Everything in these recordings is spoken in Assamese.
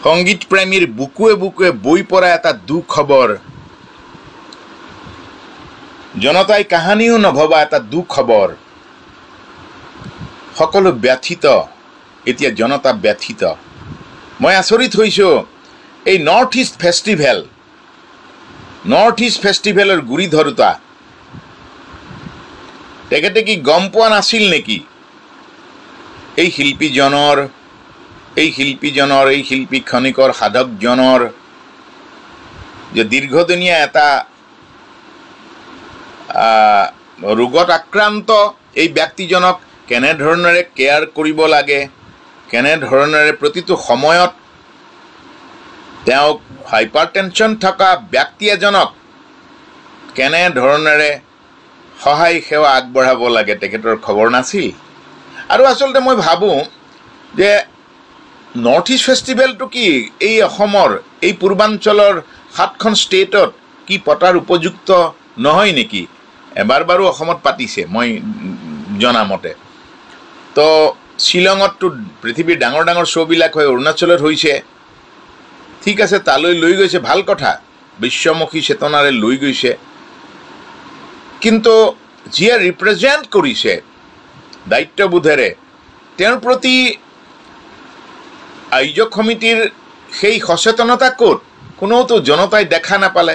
সংগীত প্ৰেমীৰ বুকুৱে বুকুৱে বৈ পৰা এটা দুখবৰ, জনতাই কাহানিও নভবা এটা দুখবৰ। সকলো ব্যথিত, এতিয়া জনতা ব্যথিত। মই আচৰিত হৈছোঁ, এই নৰ্থ ইষ্ট ফেষ্টিভেলৰ গুৰি ধৰোতা তেখেতে কি গম পোৱা নাছিল নেকি এই শিল্পীজনৰ, এই শিল্পী খনিকৰ সাধকজনৰ যে দীৰ্ঘদিনীয়া এটা ৰোগত আক্ৰান্ত এই ব্যক্তিজনক কেনেধৰণেৰে কেয়াৰ কৰিব লাগে, কেনেধৰণেৰে প্ৰতিটো সময়ত তেওঁক হাইপাৰ টেনশ্যন থকা ব্যক্তি এজনক কেনেধৰণেৰে সহায় সেৱা আগবঢ়াব লাগে তেখেতৰ খবৰ নাছিল। আৰু আচলতে মই ভাবোঁ যে নৰ্থ ইষ্ট ফেষ্টিভেলটো কি এই অসমৰ এই পূৰ্বাঞ্চলৰ 7খন ষ্টেটত কি পতাৰ উপযুক্ত নহয় নেকি? এবাৰ বাৰু অসমত পাতিছে মই জনামতে, তো শ্বিলঙততো পৃথিৱীৰ ডাঙৰ ডাঙৰ শ্ব'বিলাক হয়, অৰুণাচলত হৈছে, ঠিক আছে, তালৈ লৈ গৈছে, ভাল কথা, বিশ্বমুখী চেতনাৰে লৈ গৈছে। কিন্তু যিয়ে ৰিপ্ৰেজেণ্ট কৰিছে দায়িত্ববোধেৰে, তেওঁৰ প্ৰতি আয়োজক সমিতিৰ সেই সচেতনতা ক'ত? কোনোতো জনতাই দেখা নাপালে।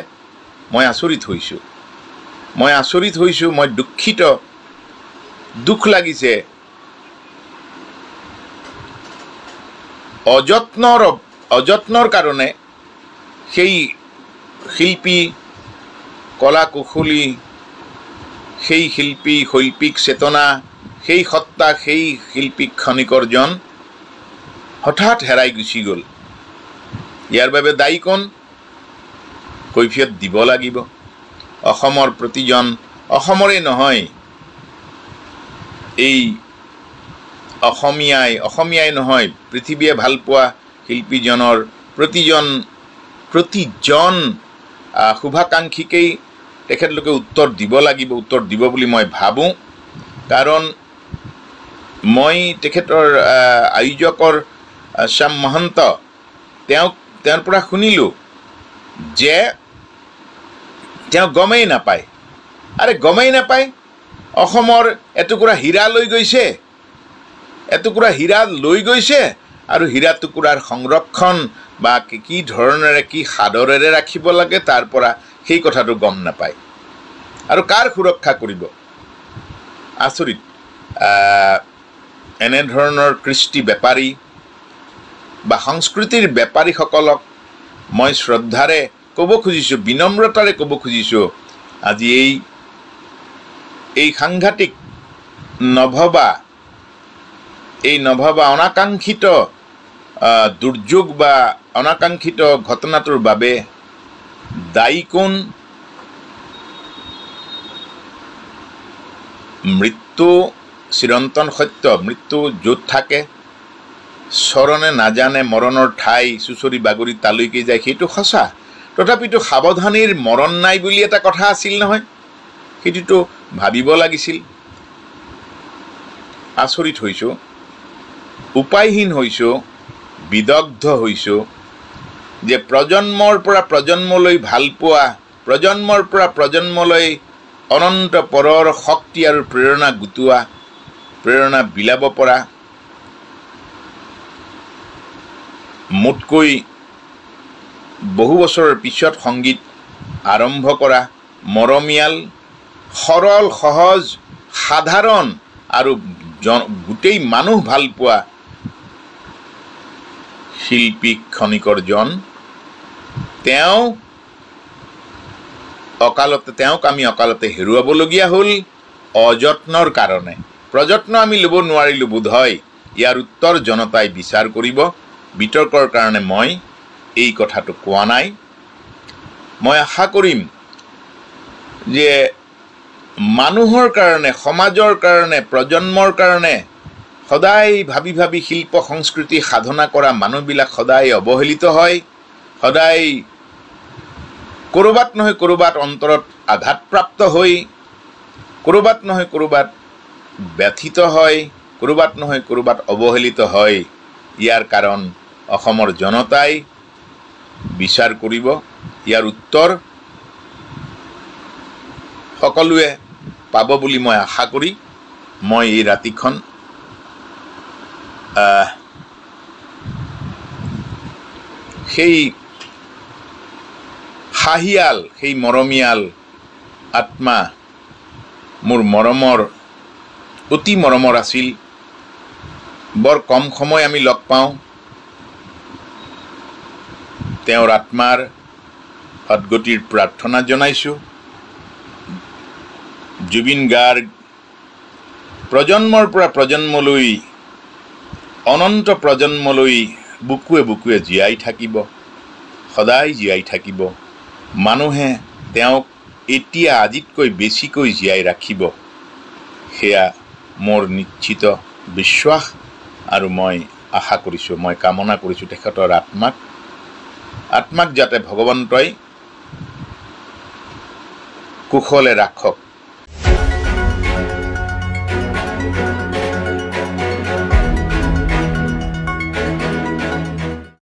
মই আচৰিত হৈছোঁ, মই দুখিত, দুখ লাগিছে। অযত্নৰ কাৰণে সেই শিল্পী, কলা কুশলী, সেই শৈল্পিক চেতনা, সেই সত্তা, সেই শিল্পী খনিকৰজন হঠাৎ হেৰাই গুচি গ'ল। ইয়াৰ বাবে দায়ী কোন? কৈফিয়ত দিব লাগিব। অসমৰ প্ৰতিজন, অসমৰে নহয়, এই অসমীয়াই নহয়, পৃথিৱীয়ে ভালপোৱা শিল্পীজনৰ প্ৰতিজন শুভাকাংক্ষীকেই তেখেতলোকে উত্তৰ দিব লাগিব, উত্তৰ দিব বুলি মই ভাবোঁ। কাৰণ মই তেখেতৰ আয়োজকৰ শ্যাম মহন্ত, তেওঁৰ পৰা শুনিলোঁ যে তেওঁ গমেই নাপায়। অসমৰ এটুকুৰা হীৰা লৈ গৈছে, আৰু হীৰা টুকুৰাৰ সংৰক্ষণ বা কি ধৰণেৰে কি সাদৰেৰে ৰাখিব লাগে তাৰ পৰা সেই কথাটো গম নাপায়। আৰু কাৰ সুৰক্ষা কৰিব? আচৰিত। এনেধৰণৰ কৃষ্টি বেপাৰী বা সংস্কৃতিৰ বেপাৰীসকলক মই শ্ৰদ্ধাৰে ক'ব খুজিছোঁ, বিনম্ৰতাৰে ক'ব খুজিছোঁ, আজি এই সাংঘাতিক নভবা অনাকাংক্ষিত দুৰ্যোগ বা অনাকাংক্ষিত ঘটনাটোৰ বাবে দায়ী কোন? মৃত্যু চিৰন্তন সত্য, মৃত্যু য'ত থাকে চৰণে নাজানে মৰণৰ ঠাই, চুচৰি বাগৰি তালৈকে যায়, সেইটো সঁচা। তথাপিতো সাৱধানীৰ মৰণ নাই বুলি এটা কথা আছিল নহয়, সেইটোতো ভাবিব লাগিছিল। আচৰিত হৈছোঁ, উপায়হীন হৈছোঁ, বিদগ্ধ হৈছোঁ যে প্ৰজন্মৰ পৰা প্ৰজন্মলৈ ভালপোৱা, প্ৰজন্মৰ পৰা প্ৰজন্মলৈ অনন্ত পৰৰ শক্তি আৰু প্ৰেৰণা গোটোৱা, প্ৰেৰণা বিলাব পৰা, মোতকৈ বহু বছৰৰ পিছত সংগীত আৰম্ভ কৰা, মৰমীয়াল, সৰল, সহজ, সাধাৰণ আৰু গোটেই মানুহ ভালপোৱা শিল্পী খনিকৰজন, তেওঁক আমি অকালতে হেৰুৱাবলগীয়া হ'ল অযত্নৰ কাৰণে। প্ৰযত্ন আমি ল'ব নোৱাৰিলোঁ বোধহয়। ইয়াৰ উত্তৰ জনতাই বিচাৰ কৰিব। বিতৰ্কৰ কাৰণে মই এই কথাটো কোৱা নাই। মই আশা কৰিম যে মানুহৰ কাৰণে, সমাজৰ কাৰণে, প্ৰজন্মৰ কাৰণে সদায় ভাবি ভাবি শিল্প সংস্কৃতি সাধনা কৰা মানুহবিলাক সদায় অৱহেলিত হয়, সদায় ক'ৰবাত নহয় ক'ৰবাত অন্তৰত আঘাতপ্ৰাপ্ত হৈ, ক'ৰবাত নহয় ক'ৰবাত ব্যথিত হয়, ক'ৰবাত নহয় ক'ৰবাত অৱহেলিত হয়। ইয়াৰ কাৰণ অসমৰ জনতাই বিচাৰ কৰিব। ইয়াৰ উত্তৰ সকলোৱে পাব বুলি মই আশা কৰি মই এই ৰাতিখন সেই হাঁহিয়াল, সেই মৰমীয়াল আত্মা, মোৰ মৰমৰ, অতি মৰমৰ আছিল। বৰ কম সময় আমি লগ পাওঁ। তেওঁৰ আত্মাৰ সদ্গতিৰ প্ৰাৰ্থনা জনাইছোঁ। জুবিন গাৰ্গ প্ৰজন্মৰ পৰা প্ৰজন্মলৈ, অনন্ত প্ৰজন্মলৈ বুকুৱে বুকুৱে জীয়াই থাকিব, সদায় জীয়াই থাকিব। মানুহে তেওঁক এতিয়া আজিতকৈ বেছিকৈ জীয়াই ৰাখিব, সেয়া মোৰ নিশ্চিত বিশ্বাস আৰু মই আশা কৰিছোঁ, মই কামনা কৰিছোঁ তেখেতৰ আত্মাক যাতে ভগৱন্তই কুশলে ৰাখক।